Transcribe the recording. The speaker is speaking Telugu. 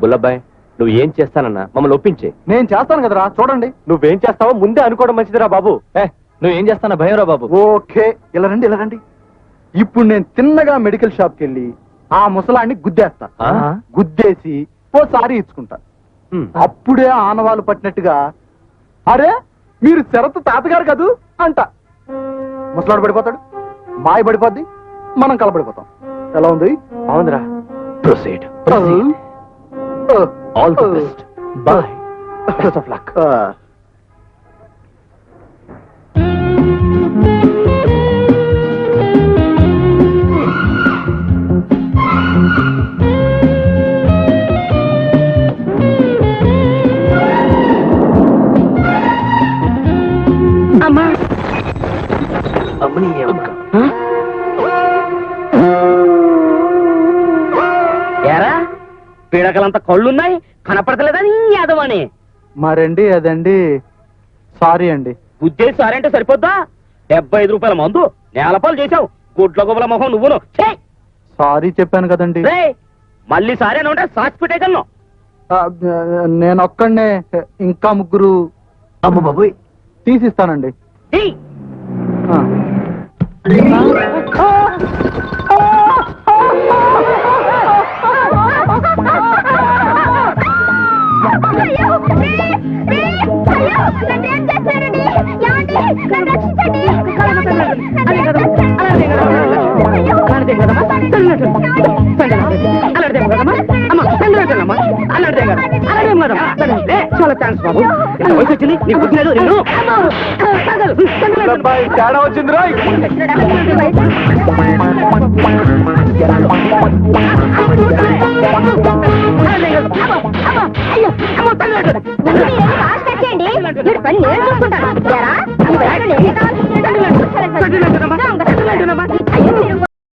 బుల్లబ్బాయ్, నువ్వు ఏం చేస్తానన్నా మమ్మల్ని ఒప్పించే. నేను చేస్తాను కదరా, చూడండి. నువ్వేం చేస్తావో ముందే అనుకోవడం మంచిదిరా బాబు. నువ్వేం చేస్తానా భయంరా బాబు. ఓకే, ఇలా రండి ఇలా రండి. ఇప్పుడు నేను తిన్నగా మెడికల్ షాప్కి వెళ్ళి ఆ ముసలాన్ని గుద్దేస్తా. గుద్దేసి ఓసారి ఇచ్చుకుంటా. అప్పుడే ఆనవాళ్ళు పట్టినట్టుగా, అరే మీరు శరత్ తాతగారు కదూ అంట. ముసలాడు పడిపోతాడు, మాయ పడిపోద్ది, మనం కలపడిపోతాం. ఎలా ఉంది? అవునరా. Proceed. All the best. By. Best of luck. అమ్మా అమ్మని ఎరా పీడకలంత కళ్ళున్నాయి, కనపడతలేదని యాదవని. మరండి అదండి, సారీ అండి. ఉద్దేశం సారీ అంటే సరిపోద్దా? 75 రూపాయల మందు నేలపాలు చేశావు. గుడ్ల గుబల మొహం నువ్వును. సారీ చెప్పాను కదండి. మళ్ళీ సారీ అని ఉంటే సాక్షి పెట్టేయగలను. నేను ఒక్కడనే, ఇంకా ముగ్గురు. అమ్మ బాబోయ్, తీసిస్తానండి. చాలా థ్యాంక్స్ బాబు. వయసు వచ్చింది, నీకు బుద్ధి లేదు. తేడా వచ్చింది రా. పని నేను చూసుకుంటాను.